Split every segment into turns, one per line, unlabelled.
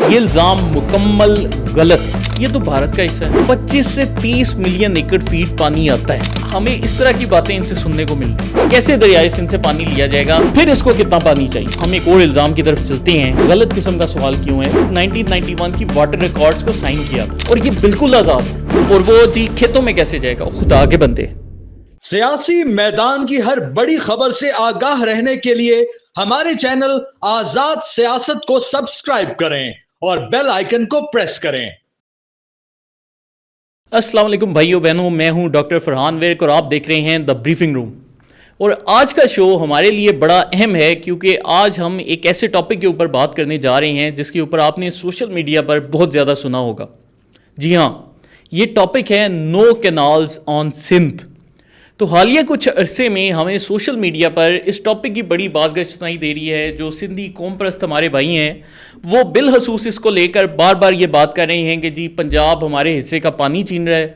یہ الزام مکمل غلط. یہ تو بھارت کا حصہ ہے. 25 سے 30 ملین ایکڑ فیٹ پانی آتا ہے. ہمیں اس طرح کی باتیں ان سے سننے کو مل رہی ہیں. کیسے دریائے سندھ سے پانی لیا جائے گا, پھر اس کو کتنا پانی چاہیے. ہم ایک اور الزام کی طرف چلتے ہیں. غلط قسم کا سوال کیوں ہے. 1991 کی واٹر ریکارڈز کو سائن کیا تھا اور یہ بالکل آزاد ہے, اور وہ کھیتوں میں کیسے جائے گا. خدا کے بندے.
سیاسی میدان کی ہر بڑی خبر سے آگاہ رہنے کے لیے ہمارے چینل آزاد سیاست کو سبسکرائب کریں اور بیل آئیکن کو پریس کریں.
السلام علیکم بھائیو بہنوں, میں ہوں ڈاکٹر فرحان ویرک اور آپ دیکھ رہے ہیں دا بریفنگ روم. اور آج کا شو ہمارے لیے بڑا اہم ہے کیونکہ آج ہم ایک ایسے ٹاپک کے اوپر بات کرنے جا رہے ہیں جس کے اوپر آپ نے سوشل میڈیا پر بہت زیادہ سنا ہوگا. جی ہاں, یہ ٹاپک ہے نو کینالز آن سندھ. تو حالیہ کچھ عرصے میں ہمیں سوشل میڈیا پر اس ٹاپک کی بڑی بازگشت سنائی دے رہی ہے. جو سندھی قوم پرست ہمارے بھائی ہیں وہ بالخصوص اس کو لے کر بار بار یہ بات کر رہے ہیں کہ جی پنجاب ہمارے حصے کا پانی چھین رہا ہے,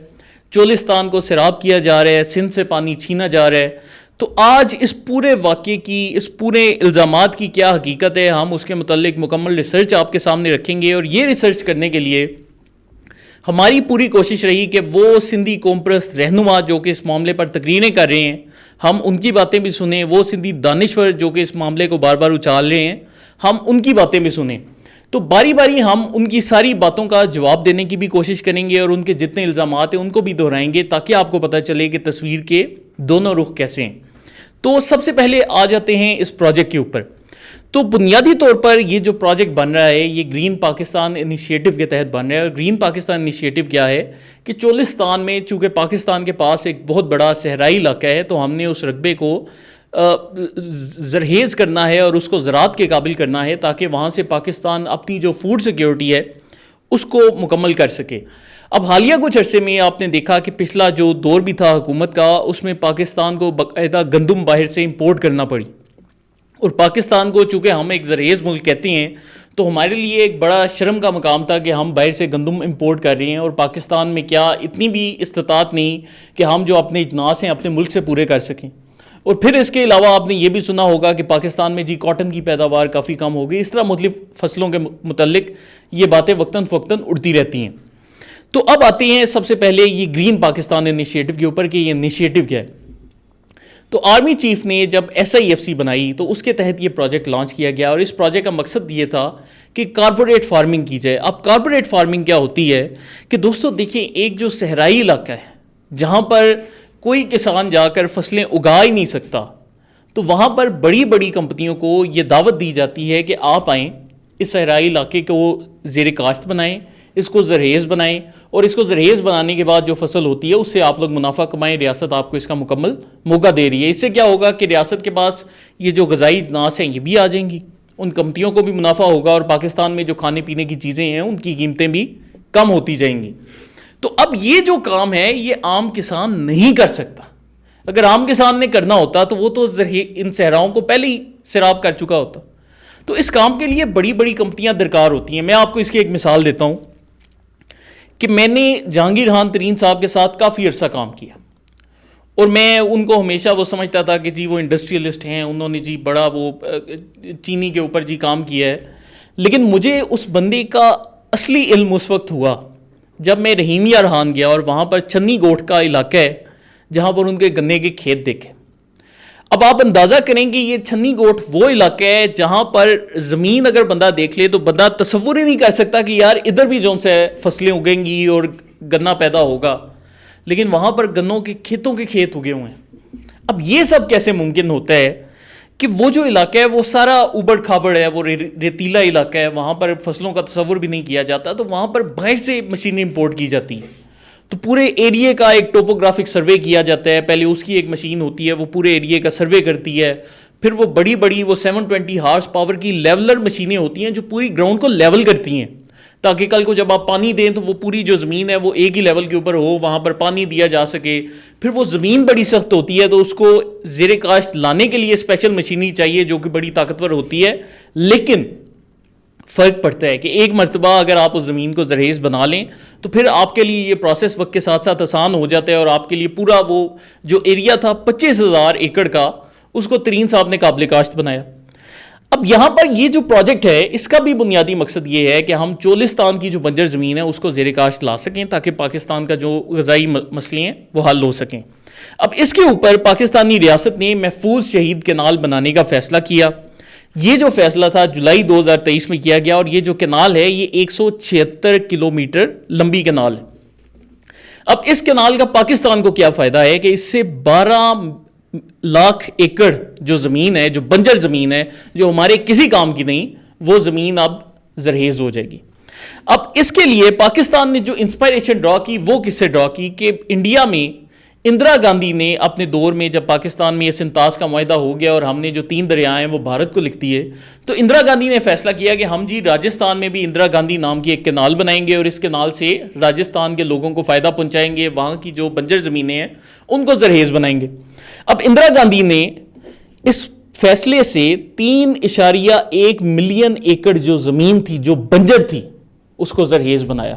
چولستان کو سیراب کیا جا رہا ہے, سندھ سے پانی چھینا جا رہا ہے. تو آج اس پورے واقعے کی, اس پورے الزامات کی کیا حقیقت ہے, ہم اس کے متعلق مکمل ریسرچ آپ کے سامنے رکھیں گے. اور یہ ریسرچ کرنے کے لیے ہماری پوری کوشش رہی کہ وہ سندھی قوم پرست رہنما جو کہ اس معاملے پر تقریریں کر رہے ہیں ہم ان کی باتیں بھی سنیں, وہ سندھی دانشور جو کہ اس معاملے کو بار بار اچھال رہے ہیں ہم ان کی باتیں بھی سنیں. تو باری باری ہم ان کی ساری باتوں کا جواب دینے کی بھی کوشش کریں گے اور ان کے جتنے الزامات ہیں ان کو بھی دہرائیں گے تاکہ آپ کو پتہ چلے کہ تصویر کے دونوں رخ کیسے ہیں. تو سب سے پہلے آ جاتے ہیں اس پروجیکٹ کے اوپر. تو بنیادی طور پر یہ جو پروجیکٹ بن رہا ہے یہ گرین پاکستان انیشیٹو کے تحت بن رہا ہے. اور گرین پاکستان انیشیٹو کیا ہے کہ چولستان میں چونکہ پاکستان کے پاس ایک بہت بڑا صحرائی علاقہ ہے تو ہم نے اس رقبے کو زرخیز کرنا ہے اور اس کو زراعت کے قابل کرنا ہے تاکہ وہاں سے پاکستان اپنی جو فوڈ سیکیورٹی ہے اس کو مکمل کر سکے. اب حالیہ کچھ عرصے میں آپ نے دیکھا کہ پچھلا جو دور بھی تھا حکومت کا اس میں پاکستان کو باقاعدہ گندم باہر سے امپورٹ کرنا پڑی. اور پاکستان کو چونکہ ہم ایک زرخیز ملک کہتے ہیں تو ہمارے لیے ایک بڑا شرم کا مقام تھا کہ ہم باہر سے گندم امپورٹ کر رہے ہیں اور پاکستان میں کیا اتنی بھی استطاعت نہیں کہ ہم جو اپنے اجناس ہیں اپنے ملک سے پورے کر سکیں. اور پھر اس کے علاوہ آپ نے یہ بھی سنا ہوگا کہ پاکستان میں جی کاٹن کی پیداوار کافی کم ہو گئی. اس طرح مختلف فصلوں کے متعلق یہ باتیں وقتاً فوقتاً اڑتی رہتی ہیں. تو اب آتے ہیں سب سے پہلے یہ گرین پاکستان انیشیٹو کے اوپر کہ یہ انیشیٹو کیا ہے. تو آرمی چیف نے جب SIFC بنائی تو اس کے تحت یہ پروجیکٹ لانچ کیا گیا اور اس پروجیکٹ کا مقصد یہ تھا کہ کارپوریٹ فارمنگ کی جائے. اب کارپوریٹ فارمنگ کیا ہوتی ہے کہ دوستو دیکھیں, ایک جو صحرائی علاقہ ہے جہاں پر کوئی کسان جا کر فصلیں اگا ہی نہیں سکتا تو وہاں پر بڑی بڑی کمپنیوں کو یہ دعوت دی جاتی ہے کہ آپ آئیں اس صحرائی علاقے کو زیر کاشت بنائیں, اس کو زرخیز بنائیں اور اس کو زرخیز بنانے کے بعد جو فصل ہوتی ہے اس سے آپ لوگ منافع کمائیں. ریاست آپ کو اس کا مکمل موقع دے رہی ہے. اس سے کیا ہوگا کہ ریاست کے پاس یہ جو غذائی اجناس ہیں یہ بھی آ جائیں گی, ان کمپنیوں کو بھی منافع ہوگا اور پاکستان میں جو کھانے پینے کی چیزیں ہیں ان کی قیمتیں بھی کم ہوتی جائیں گی. تو اب یہ جو کام ہے یہ عام کسان نہیں کر سکتا. اگر عام کسان نے کرنا ہوتا تو وہ تو ان صحراؤں کو پہلے ہی سیراب کر چکا ہوتا. تو اس کام کے لیے بڑی بڑی کمپنیاں درکار ہوتی ہیں. میں آپ کو اس کی ایک مثال دیتا ہوں کہ میں نے جہانگیر خان ترین صاحب کے ساتھ کافی عرصہ کام کیا اور میں ان کو ہمیشہ وہ سمجھتا تھا کہ جی وہ انڈسٹریلسٹ ہیں, انہوں نے جی بڑا وہ چینی کے اوپر جی کام کیا ہے. لیکن مجھے اس بندے کا اصلی علم اس وقت ہوا جب میں رحیمیہ رہان گیا اور وہاں پر چنی گوٹھ کا علاقہ ہے جہاں پر ان کے گنے کے کھیت دیکھے. اب آپ اندازہ کریں کہ یہ چھنی گوٹھ وہ علاقہ ہے جہاں پر زمین اگر بندہ دیکھ لے تو بندہ تصور ہی نہیں کر سکتا کہ یار ادھر بھی جو سے فصلیں اگیں گی اور گنا پیدا ہوگا, لیکن وہاں پر گنوں کے کھیتوں کے کھیت اگے ہوئے ہیں. اب یہ سب کیسے ممکن ہوتا ہے کہ وہ جو علاقہ ہے وہ سارا اوبڑ کھابڑ ہے, وہ ریتیلا علاقہ ہے, وہاں پر فصلوں کا تصور بھی نہیں کیا جاتا, تو وہاں پر باہر سے مشینیں امپورٹ کی جاتی ہیں. تو پورے ایریے کا ایک ٹوپوگرافک سروے کیا جاتا ہے. پہلے اس کی ایک مشین ہوتی ہے وہ پورے ایریے کا سروے کرتی ہے, پھر وہ بڑی بڑی وہ 720 ہارس پاور کی لیولر مشینیں ہوتی ہیں جو پوری گراؤنڈ کو لیول کرتی ہیں تاکہ کل کو جب آپ پانی دیں تو وہ پوری جو زمین ہے وہ ایک ہی لیول کے اوپر ہو, وہاں پر پانی دیا جا سکے. پھر وہ زمین بڑی سخت ہوتی ہے تو اس کو زیر کاشت لانے کے لیے اسپیشل مشینری چاہیے جو کہ بڑی طاقتور ہوتی ہے. لیکن فرق پڑتا ہے کہ ایک مرتبہ اگر آپ اس زمین کو زرخیز بنا لیں تو پھر آپ کے لیے یہ پروسیس وقت کے ساتھ ساتھ آسان ہو جاتا ہے اور آپ کے لیے پورا وہ جو ایریا تھا 25,000 ایکڑ کا اس کو ترین صاحب نے قابل کاشت بنایا. اب یہاں پر یہ جو پروجیکٹ ہے اس کا بھی بنیادی مقصد یہ ہے کہ ہم چولستان کی جو بنجر زمین ہے اس کو زیر کاشت لا سکیں تاکہ پاکستان کا جو غذائی مسئلے ہیں وہ حل ہو سکیں. اب اس کے اوپر پاکستانی ریاست نے محفوظ شہید کینال بنانے کا فیصلہ کیا. یہ جو فیصلہ تھا جولائی 2023 میں کیا گیا اور یہ جو کینال ہے یہ 176 کلومیٹر لمبی کینال ہے. اب اس کینال کا پاکستان کو کیا فائدہ ہے کہ اس سے 12 لاکھ ایکڑ جو زمین ہے, جو بنجر زمین ہے, جو ہمارے کسی کام کی نہیں, وہ زمین اب زرخیز ہو جائے گی. اب اس کے لیے پاکستان نے جو انسپائریشن ڈرا کی وہ کس سے ڈرا کی کہ انڈیا میں اندرا گاندھی نے اپنے دور میں جب پاکستان میں یہ سنتاس کا معاہدہ ہو گیا اور ہم نے جو 3 دریائیں ہیں وہ بھارت کو لکھتی ہے, تو اندرا گاندھی نے فیصلہ کیا کہ ہم جی راجستھان میں بھی اندرا گاندھی نام کی ایک کینال بنائیں گے اور اس کینال سے راجستھان کے لوگوں کو فائدہ پہنچائیں گے, وہاں کی جو بنجر زمینیں ہیں ان کو زرخیز بنائیں گے. اب اندرا گاندھی نے اس فیصلے سے 3.1 ملین ایکڑ جو زمین تھی جو بنجر تھی اس کو زرخیز بنایا.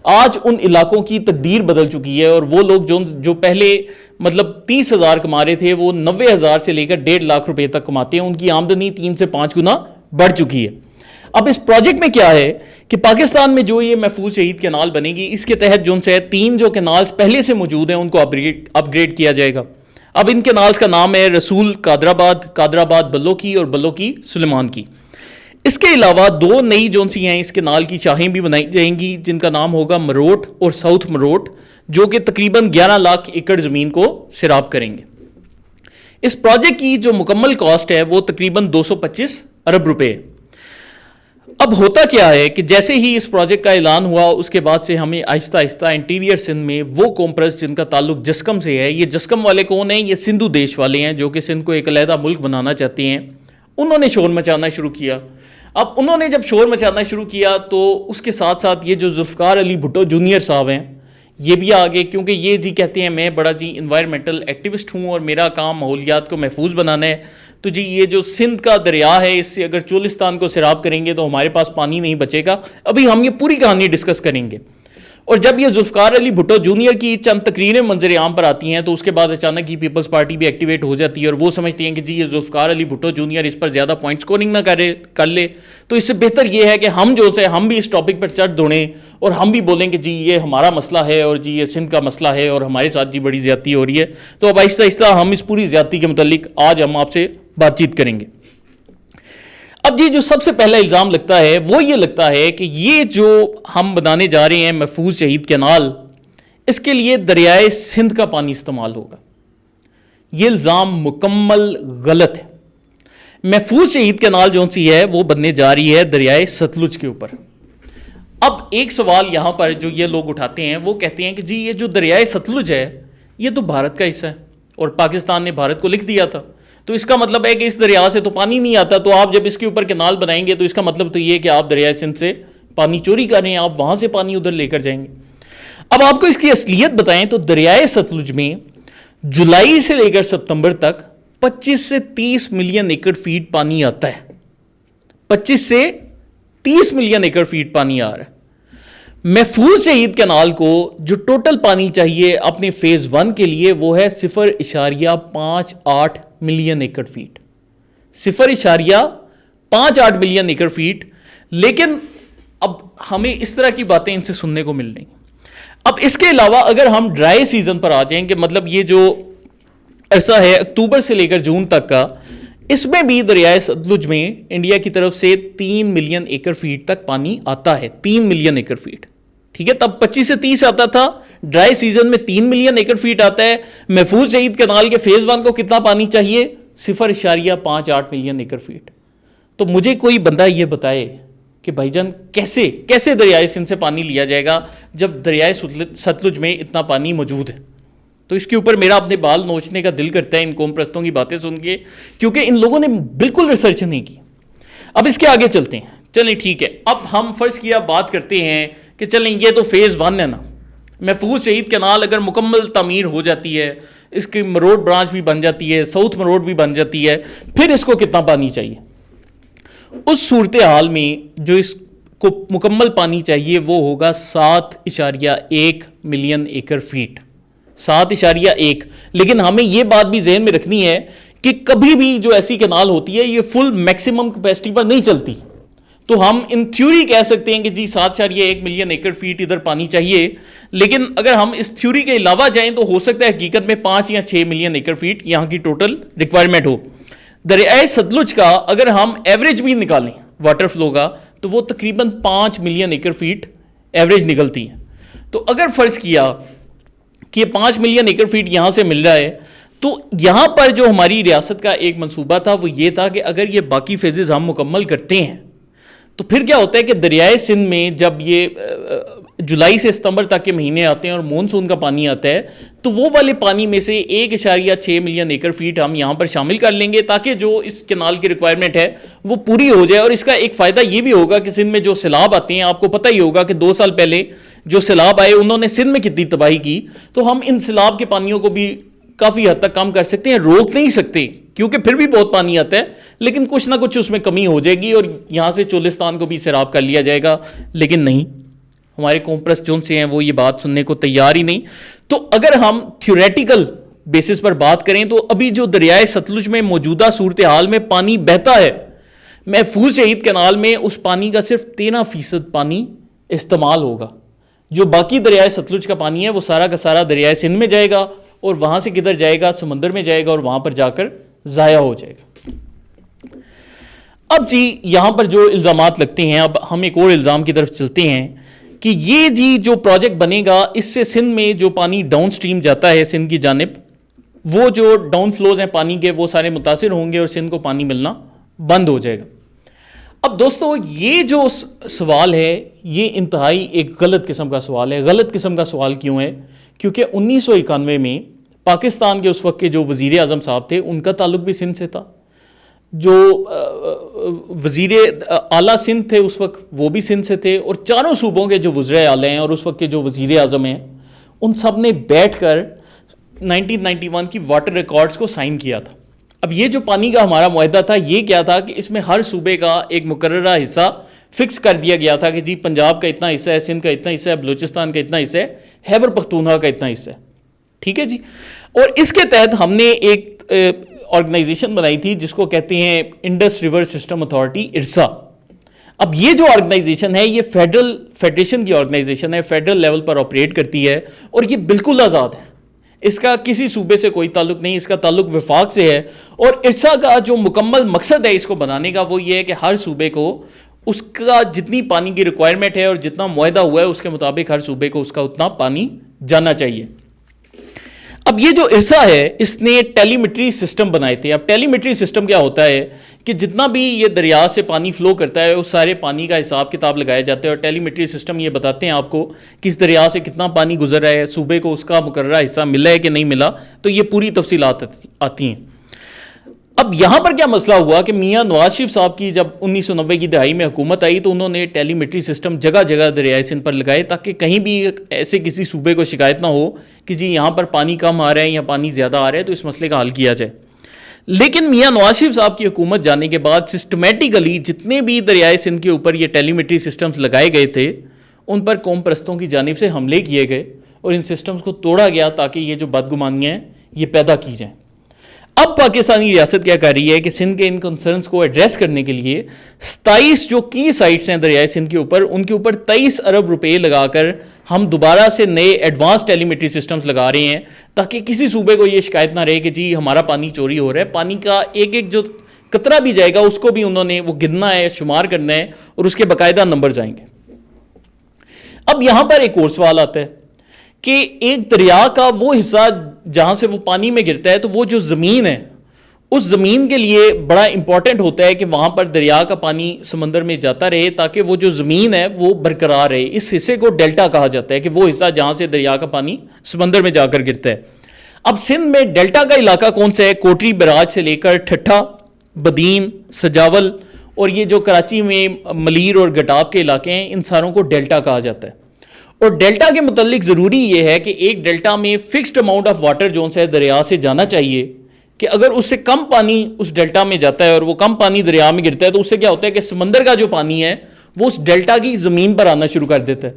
آج ان علاقوں کی تقدیر بدل چکی ہے اور وہ لوگ جو پہلے مطلب 30,000 کما رہے تھے وہ 90,000 سے لے کر 1.5 لاکھ روپے تک کماتے ہیں. ان کی آمدنی 3 سے 5 گنا بڑھ چکی ہے. اب اس پروجیکٹ میں کیا ہے کہ پاکستان میں جو یہ محفوظ شہید کینال بنے گی اس کے تحت جو سے 3 جو کینالز پہلے سے موجود ہیں ان کو اپ گریڈ کیا جائے گا. اب ان کینالز کا نام ہے رسول قادرآباد بلو کی اور بلو کی سلیمان کی. اس کے علاوہ 2 نئی جون سی ہیں اس کینال کی شاخیں بھی بنائی جائیں گی جن کا نام ہوگا مروٹ اور ساؤتھ مروٹ, جو کہ تقریباً 11 لاکھ ایکڑ زمین کو سیراب کریں گے. اس پروجیکٹ کی جو مکمل کاسٹ ہے وہ تقریباً 225 ارب روپے. اب ہوتا کیا ہے کہ جیسے ہی اس پروجیکٹ کا اعلان ہوا اس کے بعد سے ہمیں آہستہ آہستہ انٹیریئر سندھ میں وہ کومپرس جن کا تعلق جسکم سے ہے, یہ جسکم والے کون ہیں, یہ سندھو دیش والے ہیں جو کہ سندھ کو ایک علیحدہ ملک بنانا چاہتے ہیں, انہوں نے شور مچانا شروع کیا. اب انہوں نے جب شور مچانا شروع کیا تو اس کے ساتھ ساتھ یہ جو ذوالفقار علی بھٹو جونیئر صاحب ہیں یہ بھی آگے, کیونکہ یہ جی کہتے ہیں میں بڑا جی انوائرمنٹل ایکٹیوسٹ ہوں اور میرا کام ماحولیات کو محفوظ بنانا ہے, تو جی یہ جو سندھ کا دریا ہے اس سے اگر چولستان کو سیراب کریں گے تو ہمارے پاس پانی نہیں بچے گا. ابھی ہم یہ پوری کہانی ڈسکس کریں گے. اور جب یہ ذوالفقار علی بھٹو جونیئر کی چند تقریریں منظر عام پر آتی ہیں تو اس کے بعد اچانک ہی پیپلز پارٹی بھی ایکٹیویٹ ہو جاتی ہے اور وہ سمجھتی ہیں کہ جی یہ ذوالفقار علی بھٹو جونیئر اس پر زیادہ پوائنٹ سکورنگ نہ کر لے, تو اس سے بہتر یہ ہے کہ ہم جو سے ہم بھی اس ٹاپک پر چڑھ دوڑیں اور ہم بھی بولیں کہ جی یہ ہمارا مسئلہ ہے اور جی یہ سندھ کا مسئلہ ہے اور ہمارے ساتھ جی بڑی زیادتی ہو رہی ہے. تو اب آہستہ آہستہ ہم اس پوری زیادتی کے متعلق آج ہم آپ سے بات چیت کریں گے. اب جی جو سب سے پہلا الزام لگتا ہے وہ یہ لگتا ہے کہ یہ جو ہم بنانے جا رہے ہیں محفوظ شہید کینال اس کے لیے دریائے سندھ کا پانی استعمال ہوگا. یہ الزام مکمل غلط ہے. محفوظ شہید کینال جو سی ہے وہ بننے جا رہی ہے دریائے ستلج کے اوپر. اب ایک سوال یہاں پر جو یہ لوگ اٹھاتے ہیں وہ کہتے ہیں کہ جی یہ جو دریائے ستلج ہے یہ تو بھارت کا حصہ ہے اور پاکستان نے بھارت کو لکھ دیا تھا, تو اس کا مطلب ہے کہ اس دریا سے تو پانی نہیں آتا, تو آپ جب اس کے اوپر کینال بنائیں گے تو اس کا مطلب تو یہ ہے کہ آپ دریائے سندھ سے پانی چوری کر رہے ہیں, آپ وہاں سے پانی ادھر لے کر جائیں گے. اب آپ کو اس کی اصلیت بتائیں تو دریائے ستلج میں جولائی سے لے کر ستمبر تک 25 سے 30 ملین ایکڑ فیٹ پانی آتا ہے. 25 سے 30 ملین ایکڑ فیٹ پانی آ رہا ہے. محفوظ شہید کینال کو جو ٹوٹل پانی چاہیے اپنے فیز 1 کے لیے وہ ہے 0.58 ملین ایکڑ فیٹ. 0.58 ملین ایکڑ فیٹ. لیکن اب ہمیں اس طرح کی باتیں ان سے سننے کو مل رہی ہیں. اب اس کے علاوہ اگر ہم ڈرائی سیزن پر آ جائیں کہ مطلب یہ جو عرصہ ہے اکتوبر سے لے کر جون تک کا, اس میں بھی دریائے ستلج میں انڈیا کی طرف سے 3 ملین ایکڑ فیٹ تک پانی آتا ہے. 3 ملین ایکڑ فیٹ, ٹھیک ہے. تب 25 سے 30 آتا تھا, ڈرائی سیزن میں 3 ملین ایکڑ فیٹ آتا ہے. محفوظ شہید کینال کے فیز 1 کو کتنا پانی چاہیے؟ 0.58 ملین ایکڑ فیٹ. تو مجھے کوئی بندہ یہ بتائے کہ بھائی جان کیسے دریائے سندھ سے پانی لیا جائے گا جب دریائے ستلج میں اتنا پانی موجود ہے. تو اس کے اوپر میرا اپنے بال نوچنے کا دل کرتا ہے ان قوم پرستوں کی باتیں سن کے, کیونکہ ان لوگوں نے بالکل ریسرچ نہیں کی. اب اس کے آگے چلتے ہیں. چلیں ٹھیک ہے, اب ہم فرض کیا بات کرتے ہیں کہ چلیں یہ تو فیز 1 ہے نا, محفوظ شہید کینال اگر مکمل تعمیر ہو جاتی ہے, اس کی مروڈ برانچ بھی بن جاتی ہے, ساؤتھ مروڈ بھی بن جاتی ہے, پھر اس کو کتنا پانی چاہیے؟ اس صورتحال میں جو اس کو مکمل پانی چاہیے وہ ہوگا 7.1 ملین ایکڑ فیٹ. 7.1. لیکن ہمیں یہ بات بھی ذہن میں رکھنی ہے کہ کبھی بھی جو ایسی کینال ہوتی ہے یہ فل میکسیمم کیپیسٹی پر نہیں چلتی. تو ہم ان تھیوری کہہ سکتے ہیں کہ جی 7.1 ملین ایکڑ فیٹ ادھر پانی چاہیے, لیکن اگر ہم اس تھیوری کے علاوہ جائیں تو ہو سکتا ہے حقیقت میں 5 یا 6 ملین ایکڑ فیٹ یہاں کی ٹوٹل ریکوائرمنٹ ہو. دریائے ستلج کا اگر ہم ایوریج بھی نکالیں واٹر فلو کا تو وہ تقریباً 5 ملین ایکڑ فیٹ ایوریج نکلتی ہے. تو اگر فرض کیا کہ 5 ملین ایکڑ فیٹ یہاں سے مل رہا ہے, تو یہاں پر جو ہماری ریاست کا ایک منصوبہ تھا وہ یہ تھا کہ اگر یہ باقی فیزز ہم مکمل کرتے ہیں تو پھر کیا ہوتا ہے کہ دریائے سندھ میں جب یہ جولائی سے ستمبر تک کے مہینے آتے ہیں اور مونسون کا پانی آتا ہے تو وہ والے پانی میں سے 1.6 ملین ایکڑ فیٹ ہم یہاں پر شامل کر لیں گے تاکہ جو اس کینال کی ریکوائرمنٹ ہے وہ پوری ہو جائے. اور اس کا ایک فائدہ یہ بھی ہوگا کہ سندھ میں جو سیلاب آتے ہیں, آپ کو پتہ ہی ہوگا کہ 2 سال پہلے جو سیلاب آئے انہوں نے سندھ میں کتنی تباہی کی, تو ہم ان سیلاب کے پانیوں کو بھی کافی حد تک کم کر سکتے ہیں. روک نہیں سکتے کیونکہ پھر بھی بہت پانی آتا ہے, لیکن کچھ نہ کچھ اس میں کمی ہو جائے گی اور یہاں سے چولستان کو بھی سیراب کر لیا جائے گا. لیکن نہیں, ہمارے کمپریس جون سے ہیں وہ یہ بات سننے کو تیار ہی نہیں. تو اگر ہم تھیوریٹیکل بیسس پر بات کریں تو ابھی جو دریائے ستلج میں موجودہ صورتحال میں پانی بہتا ہے, محفوظ شہید کینال میں اس پانی کا صرف 13% پانی استعمال ہوگا. جو باقی دریائے ستلج کا پانی ہے وہ سارا کا سارا دریائے سندھ میں جائے گا اور وہاں سے کدھر جائے گا, سمندر میں جائے گا اور وہاں پر جا کر ضائع ہو جائے گا. اب جی یہاں پر جو الزامات لگتے ہیں, اب ہم ایک اور الزام کی طرف چلتے ہیں کہ یہ جی جو پروجیکٹ بنے گا اس سے سندھ میں جو پانی ڈاؤن سٹریم جاتا ہے سندھ کی جانب, وہ جو ڈاؤن فلوز ہیں پانی کے وہ سارے متاثر ہوں گے اور سندھ کو پانی ملنا بند ہو جائے گا. اب دوستو یہ جو سوال ہے یہ انتہائی ایک غلط قسم کا سوال ہے. غلط قسم کا سوال کیوں ہے؟ کیونکہ 1991 میں پاکستان کے اس وقت کے جو وزیر اعظم صاحب تھے ان کا تعلق بھی سندھ سے تھا, جو وزیر اعلیٰ سندھ تھے اس وقت وہ بھی سندھ سے تھے, اور چاروں صوبوں کے جو وزراء اعلیٰ ہیں اور اس وقت کے جو وزیر اعظم ہیں ان سب نے بیٹھ کر 1991 کی واٹر ریکارڈز کو سائن کیا تھا. اب یہ جو پانی کا ہمارا معاہدہ تھا یہ کیا تھا کہ اس میں ہر صوبے کا ایک مقررہ حصہ فکس کر دیا گیا تھا کہ جی پنجاب کا اتنا حصہ ہے, سندھ کا اتنا حصہ ہے, بلوچستان کا اتنا حصہ ہے, خیبر پختونخوا کا اتنا حصہ ہے. ٹھیک ہے جی. اور اس کے تحت ہم نے ایک آرگنائزیشن بنائی تھی جس کو کہتے ہیں Indus river system authority, IRSA. اب یہ جو آرگنائزیشن ہے یہ فیڈرل فیڈریشن کی آرگنائزیشن ہے, فیڈرل لیول پر آپریٹ کرتی ہے اور یہ بالکل آزاد ہے. اس کا کسی صوبے سے کوئی تعلق نہیں, اس کا تعلق وفاق سے ہے. اور ارسا کا جو مکمل مقصد ہے اس کو بنانے کا وہ یہ ہے کہ ہر صوبے کو اس کا جتنی پانی کی ریکوائرمنٹ ہے اور جتنا معاہدہ ہوا ہے اس کے مطابق ہر صوبے کو اس کا اتنا پانی جانا چاہیے. اب یہ جو ارسا ہے اس نے ٹیلی میٹری سسٹم بنائے تھے. اب ٹیلی میٹری سسٹم کیا ہوتا ہے کہ جتنا بھی یہ دریا سے پانی فلو کرتا ہے اس سارے پانی کا حساب کتاب لگایا جاتا ہے, اور ٹیلی میٹری سسٹم یہ بتاتے ہیں آپ کو کس دریا سے کتنا پانی گزر رہا ہے, صوبے کو اس کا مقررہ حصہ ملا ہے کہ نہیں ملا, تو یہ پوری تفصیلات آتی ہیں. اب یہاں پر کیا مسئلہ ہوا کہ میاں نواز شریف صاحب کی جب 1990 کی دہائی میں حکومت آئی تو انہوں نے ٹیلی میٹری سسٹم جگہ جگہ دریائے سندھ پر لگائے تاکہ کہیں بھی ایسے کسی صوبے کو شکایت نہ ہو کہ جی یہاں پر پانی کم آ رہا ہے یا پانی زیادہ آ رہا ہے, تو اس مسئلے کا حل کیا جائے. لیکن میاں نواز شریف صاحب کی حکومت جانے کے بعد سسٹمیٹیکلی جتنے بھی دریائے سندھ کے اوپر یہ ٹیلی میٹری سسٹمز لگائے گئے تھے ان پر قوم پرستوں کی جانب سے حملے کیے گئے اور ان سسٹمز کو توڑا گیا تاکہ یہ جو بدگمانیاں ہیں یہ پیدا کی جائیں. اب پاکستانی ریاست کیا کر رہی ہے کہ سندھ کے ان کنسرنز کو ایڈریس کرنے کے لیے 27 جو کی سائٹس ہیں دریائے سندھ کے اوپر, ان کے اوپر 23 ارب روپے لگا کر ہم دوبارہ سے نئے ایڈوانس ٹیلی میٹری سسٹمز لگا رہے ہیں تاکہ کسی صوبے کو یہ شکایت نہ رہے کہ جی ہمارا پانی چوری ہو رہا ہے. پانی کا ایک ایک جو قطرہ بھی جائے گا اس کو بھی انہوں نے وہ گننا ہے, شمار کرنا ہے اور اس کے باقاعدہ نمبرز آئیں گے. اب یہاں پر ایک اور سوال آتا ہے کہ ایک دریا کا وہ حصہ جہاں سے وہ پانی میں گرتا ہے تو وہ جو زمین ہے اس زمین کے لیے بڑا امپورٹنٹ ہوتا ہے کہ وہاں پر دریا کا پانی سمندر میں جاتا رہے تاکہ وہ جو زمین ہے وہ برقرار رہے. اس حصے کو ڈیلٹا کہا جاتا ہے کہ وہ حصہ جہاں سے دریا کا پانی سمندر میں جا کر گرتا ہے. اب سندھ میں ڈیلٹا کا علاقہ کون سا ہے؟ کوٹری براج سے لے کر ٹھٹھا, بدین, سجاول اور یہ جو کراچی میں ملیر اور گٹاب کے علاقے ہیں ان ساروں کو ڈیلٹا کہا جاتا ہے. اور ڈیلٹا کے متعلق ضروری یہ ہے کہ ایک ڈیلٹا میں فکسڈ اماؤنٹ آف واٹر جو ہے دریا سے جانا چاہیے کہ اگر اس سے کم پانی اس ڈیلٹا میں جاتا ہے اور وہ کم پانی دریا میں گرتا ہے تو اس سے کیا ہوتا ہے کہ سمندر کا جو پانی ہے وہ اس ڈیلٹا کی زمین پر آنا شروع کر دیتا ہے.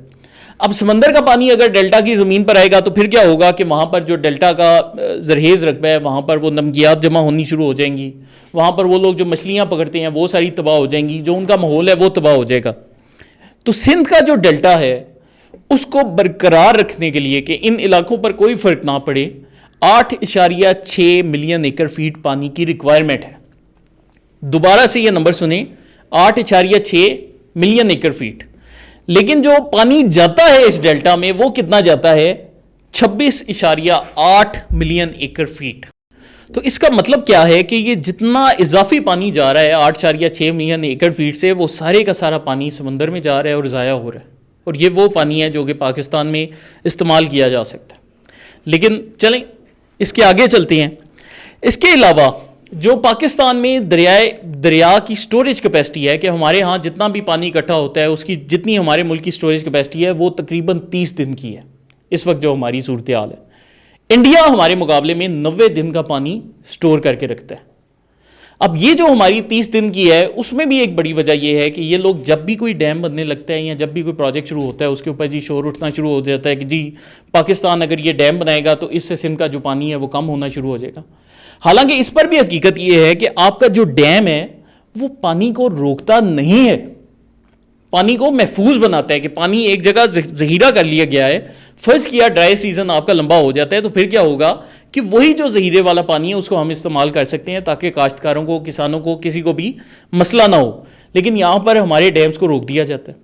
اب سمندر کا پانی اگر ڈیلٹا کی زمین پر آئے گا تو پھر کیا ہوگا کہ وہاں پر جو ڈیلٹا کا زرخیز رقبہ ہے وہاں پر وہ نمکیات جمع ہونی شروع ہو جائیں گی, وہاں پر وہ لوگ جو مچھلیاں پکڑتے ہیں وہ ساری تباہ ہو جائیں گی, جو ان کا ماحول ہے وہ تباہ ہو جائے گا. تو سندھ کا جو ڈیلٹا ہے اس کو برقرار رکھنے کے لیے کہ ان علاقوں پر کوئی فرق نہ پڑے, 8.6 ملین ایکڑ فیٹ پانی کی ریکوائرمنٹ ہے. دوبارہ سے یہ نمبر سنیں, 8.6 ملین ایکڑ فیٹ. لیکن جو پانی جاتا ہے اس ڈیلٹا میں وہ کتنا جاتا ہے, 26.8 ملین ایکڑ فیٹ. تو اس کا مطلب کیا ہے کہ یہ جتنا اضافی پانی جا رہا ہے 8.6 ملین ایکڑ فیٹ سے, وہ سارے کا سارا پانی سمندر میں جا رہا ہے اور ضائع ہو رہا ہے, اور یہ وہ پانی ہے جو کہ پاکستان میں استعمال کیا جا سکتا ہے. لیکن چلیں اس کے آگے چلتے ہیں. اس کے علاوہ جو پاکستان میں دریا کی سٹوریج کیپیسٹی ہے کہ ہمارے ہاں جتنا بھی پانی اکٹھا ہوتا ہے اس کی جتنی ہمارے ملک کی سٹوریج کیپیسٹی ہے وہ تقریباً 30 دن کی ہے اس وقت جو ہماری صورتحال ہے. انڈیا ہمارے مقابلے میں 90 دن کا پانی سٹور کر کے رکھتا ہے. اب یہ جو ہماری 30 دن کی ہے اس میں بھی ایک بڑی وجہ یہ ہے کہ یہ لوگ جب بھی کوئی ڈیم بننے لگتا ہے یا جب بھی کوئی پروجیکٹ شروع ہوتا ہے اس کے اوپر جی شور اٹھنا شروع ہو جاتا ہے کہ جی پاکستان اگر یہ ڈیم بنائے گا تو اس سے سندھ کا جو پانی ہے وہ کم ہونا شروع ہو جائے گا. حالانکہ اس پر بھی حقیقت یہ ہے کہ آپ کا جو ڈیم ہے وہ پانی کو روکتا نہیں ہے, پانی کو محفوظ بناتا ہے. کہ پانی ایک جگہ ذخیرہ کر لیا گیا ہے, فرض کیا ڈرائی سیزن آپ کا لمبا ہو جاتا ہے تو پھر کیا ہوگا کہ وہی جو ذخیرے والا پانی ہے اس کو ہم استعمال کر سکتے ہیں تاکہ کاشتکاروں کو, کسانوں کو, کسی کو بھی مسئلہ نہ ہو. لیکن یہاں پر ہمارے ڈیمز کو روک دیا جاتا ہے.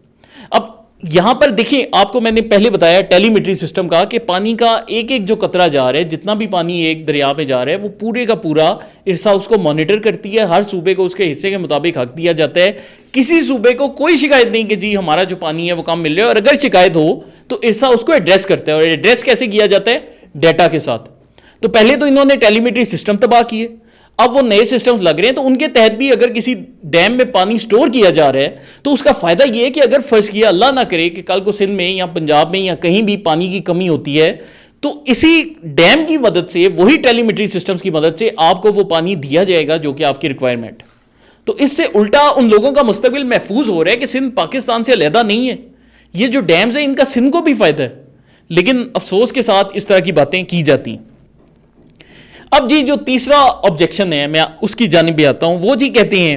اب یہاں پر دیکھیں, آپ کو میں نے پہلے بتایا ٹیلی میٹری سسٹم کا کہ پانی کا ایک ایک جو قطرہ جا رہا ہے, جتنا بھی پانی ایک دریا میں جا رہا ہے وہ پورے کا پورا ارسا اس کو مانیٹر کرتی ہے. ہر صوبے کو اس کے حصے کے مطابق حق دیا جاتا ہے. کسی صوبے کو کوئی شکایت نہیں کہ جی ہمارا جو پانی ہے وہ کم مل رہا ہے, اور اگر شکایت ہو تو ارسا اس کو ایڈریس کرتا ہے. اور ایڈریس کیسے کیا جاتا ہے, ڈیٹا کے ساتھ. تو پہلے تو انہوں نے ٹیلی میٹری سسٹم تباہ کیے, اب وہ نئے سسٹمز لگ رہے ہیں تو ان کے تحت بھی اگر کسی ڈیم میں پانی سٹور کیا جا رہا ہے تو اس کا فائدہ یہ ہے کہ اگر فرض کیا اللہ نہ کرے کہ کل کو سندھ میں یا پنجاب میں یا کہیں بھی پانی کی کمی ہوتی ہے تو اسی ڈیم کی مدد سے, وہی ٹیلی میٹری سسٹمز کی مدد سے آپ کو وہ پانی دیا جائے گا جو کہ آپ کی ریکوائرمنٹ. تو اس سے الٹا ان لوگوں کا مستقبل محفوظ ہو رہا ہے کہ سندھ پاکستان سے علیحدہ نہیں ہے. یہ جو ڈیمز ہیں ان کا سندھ کو بھی فائدہ ہے, لیکن افسوس کے ساتھ اس طرح کی باتیں کی جاتی ہیں. اب جی جو تیسرا آبجیکشن ہے میں اس کی جانب بھی آتا ہوں. وہ جی کہتے ہیں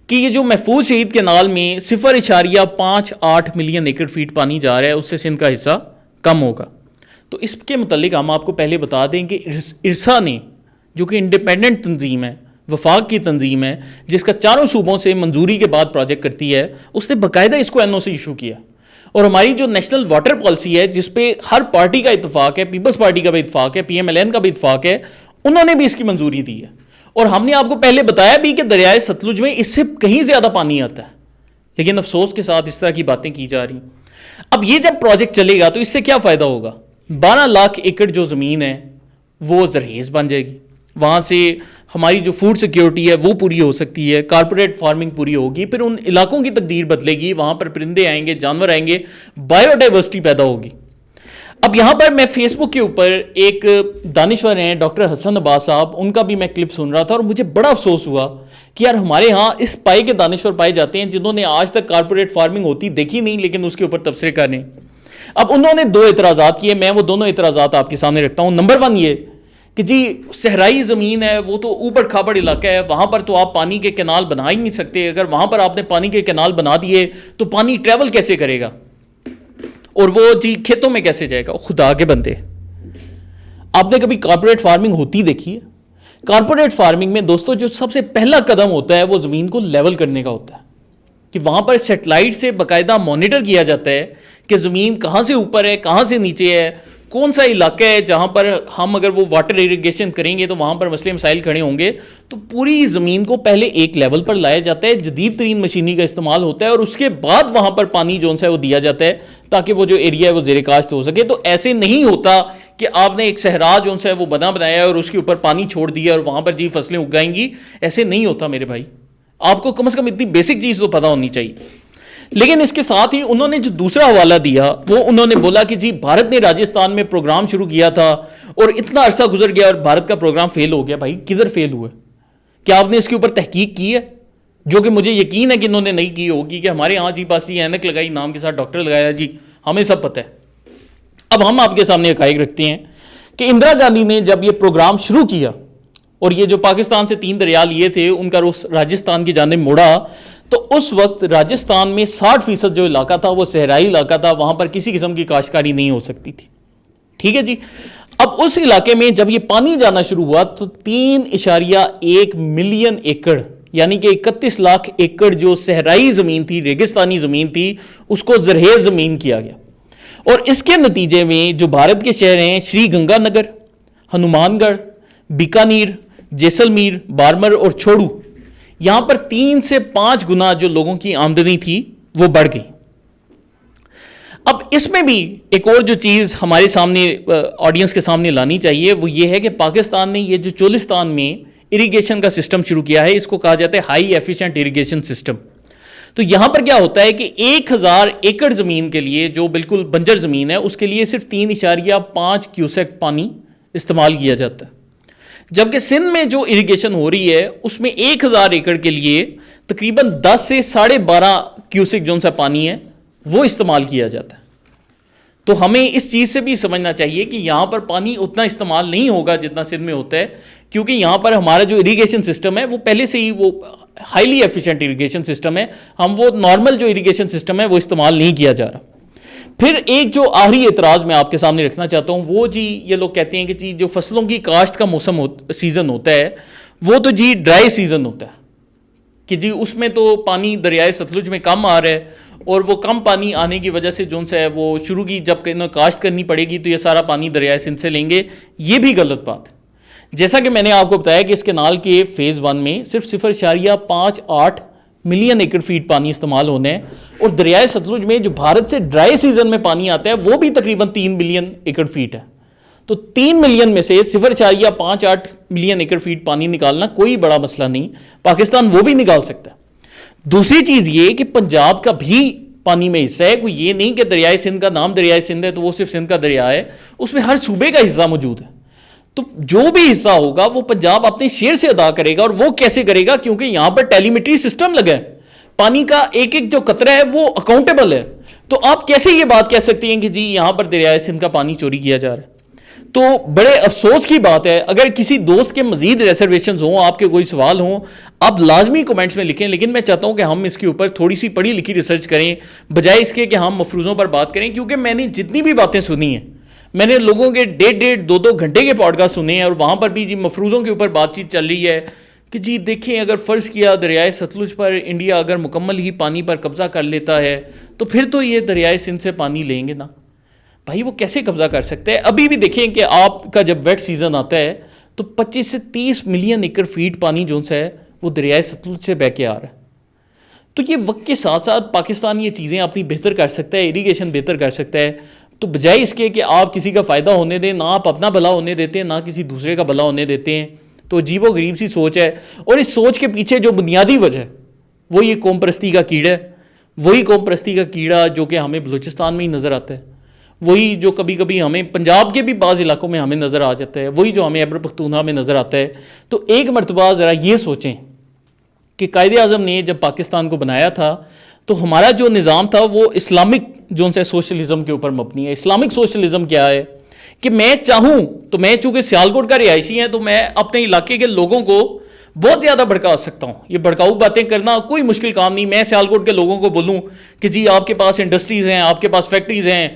کہ یہ جو محفوظ شہید کینال میں 0.58 ملین ایکڑ فیٹ پانی جا رہا ہے اس سے سندھ کا حصہ کم ہوگا. تو اس کے متعلق ہم آپ کو پہلے بتا دیں کہ ارسا نے, جو کہ انڈیپینڈنٹ تنظیم ہے, وفاق کی تنظیم ہے, جس کا چاروں صوبوں سے منظوری کے بعد پروجیکٹ کرتی ہے, اس نے باقاعدہ اس کو NOC ایشو کیا. اور ہماری جو نیشنل واٹر پالیسی ہے جس پہ ہر پارٹی کا اتفاق ہے, پیپلز پارٹی کا بھی اتفاق ہے, PMLN کا بھی اتفاق ہے, انہوں نے بھی اس کی منظوری دی ہے. اور ہم نے آپ کو پہلے بتایا بھی کہ دریائے ستلج میں اس سے کہیں زیادہ پانی آتا ہے, لیکن افسوس کے ساتھ اس طرح کی باتیں کی جا رہی ہیں. اب یہ جب پروجیکٹ چلے گا تو اس سے کیا فائدہ ہوگا, 12 لاکھ ایکڑ جو زمین ہے وہ زرخیز بن جائے گی, وہاں سے ہماری جو فوڈ سیکیورٹی ہے وہ پوری ہو سکتی ہے, کارپوریٹ فارمنگ پوری ہوگی, پھر ان علاقوں کی تقدیر بدلے گی, وہاں پر پرندے آئیں گے, جانور آئیں گے, بایو ڈائیورسٹی پیدا ہوگی. اب یہاں پر میں فیس بک کے اوپر ایک دانشور ہیں ڈاکٹر حسن عباس صاحب, ان کا بھی میں کلپ سن رہا تھا اور مجھے بڑا افسوس ہوا کہ یار ہمارے ہاں اس پائے کے دانشور پائے جاتے ہیں جنہوں نے آج تک کارپوریٹ فارمنگ ہوتی دیکھی نہیں لیکن اس کے اوپر تبصرے کر رہے ہیں. اب انہوں نے 2 اعتراضات کیے, میں وہ دونوں اعتراضات آپ کے سامنے رکھتا ہوں. نمبر 1 یہ کہ جی صحرائی زمین ہے, وہ تو اوبڑ کھابڑ علاقہ ہے, وہاں پر تو آپ پانی کے کینال بنا ہی نہیں سکتے. اگر وہاں پر آپ نے پانی کے کینال بنا دیے تو پانی ٹریول کیسے کرے گا, اور وہ جی کھیتوں میں کیسے جائے گا. خدا کے بندے, آپ نے کبھی کارپوریٹ فارمنگ ہوتی دیکھی ہے؟ کارپوریٹ فارمنگ میں دوستو جو سب سے پہلا قدم ہوتا ہے وہ زمین کو لیول کرنے کا ہوتا ہے, کہ وہاں پر سیٹلائٹ سے باقاعدہ مانیٹر کیا جاتا ہے کہ زمین کہاں سے اوپر ہے, کہاں سے نیچے ہے, کون سا علاقہ ہے جہاں پر ہم اگر وہ واٹر ایریگیشن کریں گے تو وہاں پر مسئلے مسائل کھڑے ہوں گے. تو پوری زمین کو پہلے ایک لیول پر لایا جاتا ہے, جدید ترین مشینری کا استعمال ہوتا ہے, اور اس کے بعد وہاں پر پانی جو ہے وہ دیا جاتا ہے تاکہ وہ جو ایریا ہے وہ زیر کاشت ہو سکے. تو ایسے نہیں ہوتا کہ آپ نے ایک صحرا جو ہے وہ بنایا ہے اور اس کے اوپر پانی چھوڑ دیا اور وہاں پر جی فصلیں اگائیں گی. ایسے نہیں ہوتا میرے بھائی, آپ کو کم از کم اتنی بیسک چیز تو پتہ ہونی چاہیے. لیکن اس کے ساتھ ہی انہوں نے جو دوسرا حوالہ دیا وہ انہوں نے بولا کہ جی بھارت نے راجستھان میں پروگرام شروع کیا تھا اور اتنا عرصہ گزر گیا اور بھارت کا پروگرام فیل ہو گیا. بھائی کدھر فیل ہوئے, کیا آپ نے اس کے اوپر تحقیق کی ہے؟ جو کہ مجھے یقین ہے کہ انہوں نے نہیں کی ہوگی, کہ ہمارے ہاں جی بس جی اینک لگائی, نام کے ساتھ ڈاکٹر لگایا, جی ہمیں سب پتہ ہے. اب ہم آپ کے سامنے حقائق رکھتے ہیں کہ اندرا گاندھی نے جب یہ پروگرام شروع کیا اور یہ جو پاکستان سے 3 دریا لیے تھے ان کا رخ راجستھان کی جانب موڑا, تو اس وقت راجستھان میں 60% جو علاقہ تھا وہ صحرائی علاقہ تھا, وہاں پر کسی قسم کی کاشتکاری نہیں ہو سکتی تھی. ٹھیک ہے جی. اب اس علاقے میں جب یہ پانی جانا شروع ہوا تو 3.1 ملین ایکڑ یعنی کہ 31 لاکھ ایکڑ جو صحرائی زمین تھی, ریگستانی زمین تھی, اس کو زرخیز زمین کیا گیا. اور اس کے نتیجے میں جو بھارت کے شہر ہیں شری گنگا نگر, ہنومان گڑھ, بیکانیر, جیسلمیر, بارمر اور چھوڑو, یہاں پر 3 سے 5 گنا جو لوگوں کی آمدنی تھی وہ بڑھ گئی. اب اس میں بھی ایک اور جو چیز ہمارے سامنے آڈینس کے سامنے لانی چاہیے وہ یہ ہے کہ پاکستان نے یہ جو چولستان میں اریگیشن کا سسٹم شروع کیا ہے, اس کو کہا جاتا ہے ہائی ایفیشینٹ اریگیشن سسٹم. تو یہاں پر کیا ہوتا ہے کہ 1000 ایکڑ زمین کے لیے جو بالکل بنجر زمین ہے اس کے لیے صرف 3.5 کیوسیک پانی استعمال کیا جاتا ہے, جبکہ سندھ میں جو اریگیشن ہو رہی ہے اس میں 1000 ایکڑ کے لیے تقریباً 10 سے 12.5 کیوسیک جو سا پانی ہے وہ استعمال کیا جاتا ہے. تو ہمیں اس چیز سے بھی سمجھنا چاہیے کہ یہاں پر پانی اتنا استعمال نہیں ہوگا جتنا سندھ میں ہوتا ہے, کیونکہ یہاں پر ہمارا جو اریگیشن سسٹم ہے وہ پہلے سے ہی وہ ہائیلی ایفیشینٹ اریگیشن سسٹم ہے, ہم وہ نارمل جو اریگیشن سسٹم ہے وہ استعمال نہیں کیا جا رہا. پھر ایک جو آخری اعتراض میں آپ کے سامنے رکھنا چاہتا ہوں وہ جی یہ لوگ کہتے ہیں کہ جی جو فصلوں کی کاشت کا موسم سیزن ہوتا ہے وہ تو جی ڈرائی سیزن ہوتا ہے کہ جی اس میں تو پانی دریائے ستلج میں کم آ رہا ہے, اور وہ کم پانی آنے کی وجہ سے جون سا ہے وہ شروع کی جب انہیں کاشت کرنی پڑے گی تو یہ سارا پانی دریائے سندھ سے لیں گے. یہ بھی غلط بات ہے. جیسا کہ میں نے آپ کو بتایا کہ اس کینال کے فیز 1 میں صرف 0.58 ملین ایکڑ فیٹ پانی استعمال ہونے ہیں, اور دریائے ستلج میں جو بھارت سے ڈرائی سیزن میں پانی آتا ہے وہ بھی تقریباً 3 ملین ایکڑ فیٹ ہے. تو 3 ملین میں سے 0.58 ملین ایکڑ فیٹ پانی نکالنا کوئی بڑا مسئلہ نہیں, پاکستان وہ بھی نکال سکتا ہے. دوسری چیز یہ کہ پنجاب کا بھی پانی میں حصہ ہے, کوئی یہ نہیں کہ دریائے سندھ کا نام دریائے سندھ ہے تو وہ صرف سندھ کا دریا ہے, اس میں ہر صوبے کا حصہ موجود ہے. تو جو بھی حصہ ہوگا وہ پنجاب اپنے شیئر سے ادا کرے گا, اور وہ کیسے کرے گا کیونکہ یہاں پر ٹیلی میٹری سسٹم لگا ہے, پانی کا ایک ایک جو قطرہ ہے وہ اکاؤنٹیبل ہے. تو آپ کیسے یہ بات کہہ سکتے ہیں کہ جی یہاں پر دریائے سندھ کا پانی چوری کیا جا رہا ہے. تو بڑے افسوس کی بات ہے. اگر کسی دوست کے مزید ریزرویشنز ہوں, آپ کے کوئی سوال ہوں, آپ لازمی کومنٹس میں لکھیں, لیکن میں چاہتا ہوں کہ ہم اس کے اوپر تھوڑی سی پڑھی لکھی ریسرچ کریں بجائے اس کے کہ ہم مفروضوں پر بات کریں, کیونکہ میں نے جتنی بھی باتیں سنی ہیں میں نے لوگوں کے 1.5-2 گھنٹے کے پوڈ کاسٹ سنے ہیں, اور وہاں پر بھی جی مفروضوں کے اوپر بات چیت چل رہی ہے کہ جی دیکھیں اگر فرض کیا دریائے ستلج پر انڈیا اگر مکمل ہی پانی پر قبضہ کر لیتا ہے تو پھر تو یہ دریائے سندھ سے پانی لیں گے نا. بھائی وہ کیسے قبضہ کر سکتے ہیں؟ ابھی بھی دیکھیں کہ آپ کا جب ویٹ سیزن آتا ہے تو 25 سے 30 ملین ایکڑ فیٹ پانی جو ہے وہ دریائے ستلج سے بہہ کے آ رہا ہے. تو یہ وقت کے ساتھ ساتھ پاکستان یہ چیزیں اپنی بہتر کر سکتا ہے, اریگیشن بہتر کر سکتا ہے. تو بجائے اس کے کہ آپ کسی کا فائدہ ہونے دیں, نہ آپ اپنا بھلا ہونے دیتے ہیں نہ کسی دوسرے کا بھلا ہونے دیتے ہیں. تو عجیب و غریب سی سوچ ہے, اور اس سوچ کے پیچھے جو بنیادی وجہ ہے وہ یہ قوم پرستی کا کیڑا ہے. وہی قوم پرستی کا کیڑا جو کہ ہمیں بلوچستان میں ہی نظر آتا ہے, وہی جو کبھی کبھی ہمیں پنجاب کے بھی بعض علاقوں میں ہمیں نظر آ جاتا ہے, وہی جو ہمیں خیبر پختونخوا میں نظر آتا ہے. تو ایک مرتبہ ذرا یہ سوچیں کہ قائد اعظم نے جب پاکستان کو بنایا تھا تو ہمارا جو نظام تھا وہ اسلامک جو سے سوشلزم کے اوپر مبنی ہے. اسلامک سوشلزم کیا ہے کہ میں چاہوں تو میں چونکہ سیالکوٹ کا رہائشی ہیں تو میں اپنے علاقے کے لوگوں کو بہت زیادہ بھڑکا سکتا ہوں. یہ بھڑکاؤ باتیں کرنا کوئی مشکل کام نہیں. میں سیالکوٹ کے لوگوں کو بولوں کہ جی آپ کے پاس انڈسٹریز ہیں, آپ کے پاس فیکٹریز ہیں,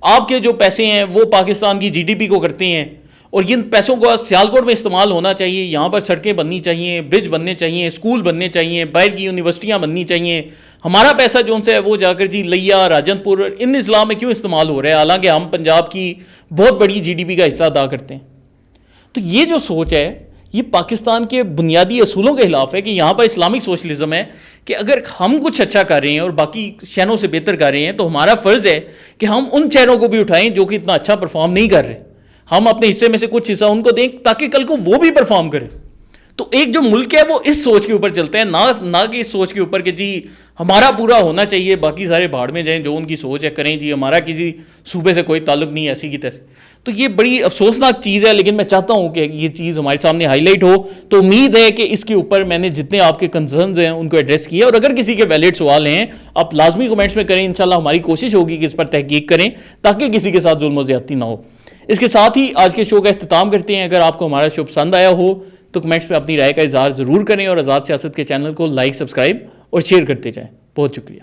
آپ کے جو پیسے ہیں وہ پاکستان کی GDP کو کرتے ہیں, اور ان پیسوں کو سیالکوٹ میں استعمال ہونا چاہیے. یہاں پر سڑکیں بننی چاہیے, برج بننے چاہیے, اسکول بننے چاہیے, باہر کی یونیورسٹیاں بننی چاہیے. ہمارا پیسہ جو سے ہے وہ جا کر جی لیا, راجن پور, ان اضلاع میں کیوں استعمال ہو رہا ہے, حالانکہ ہم پنجاب کی بہت بڑی GDP کا حصہ ادا کرتے ہیں. تو یہ جو سوچ ہے یہ پاکستان کے بنیادی اصولوں کے خلاف ہے کہ یہاں پر اسلامک سوشلزم ہے کہ اگر ہم کچھ اچھا کر رہے ہیں اور باقی شہروں سے بہتر کر رہے ہیں تو ہمارا فرض ہے کہ ہم ان شہروں کو بھی اٹھائیں جو کہ اتنا اچھا پرفارم نہیں کر رہے, ہم اپنے حصے میں سے کچھ حصہ ان کو دیں تاکہ کل کو وہ بھی پرفارم کریں. تو ایک جو ملک ہے وہ اس سوچ کے اوپر چلتا ہے, نہ کہ اس سوچ کے اوپر کہ جی ہمارا پورا ہونا چاہیے، باقی سارے بھاڑ میں جائیں، جو ان کی سوچ ہے کریں جی، ہمارا کسی صوبے سے کوئی تعلق نہیں ہے ایسی کی تیسے. تو یہ بڑی افسوسناک چیز ہے، لیکن میں چاہتا ہوں کہ یہ چیز ہمارے سامنے ہائی لائٹ ہو. تو امید ہے کہ اس کے اوپر میں نے جتنے آپ کے کنسرنز ہیں ان کو ایڈریس کیا، اور اگر کسی کے ویلڈ سوال ہیں آپ لازمی کمنٹس میں کریں. انشاءاللہ ہماری کوشش ہوگی کہ اس پر تحقیق کریں تاکہ کسی کے ساتھ ظلم و زیادتی نہ ہو. اس کے ساتھ ہی آج کے شو کا اختتام کرتے ہیں. اگر آپ کو ہمارا شو پسند آیا ہو تو کمنٹس میں اپنی رائے کا اظہار ضرور کریں، اور آزاد سیاست کے چینل کو لائک، سبسکرائب اور شیئر کرتے جائیں. بہت شکریہ.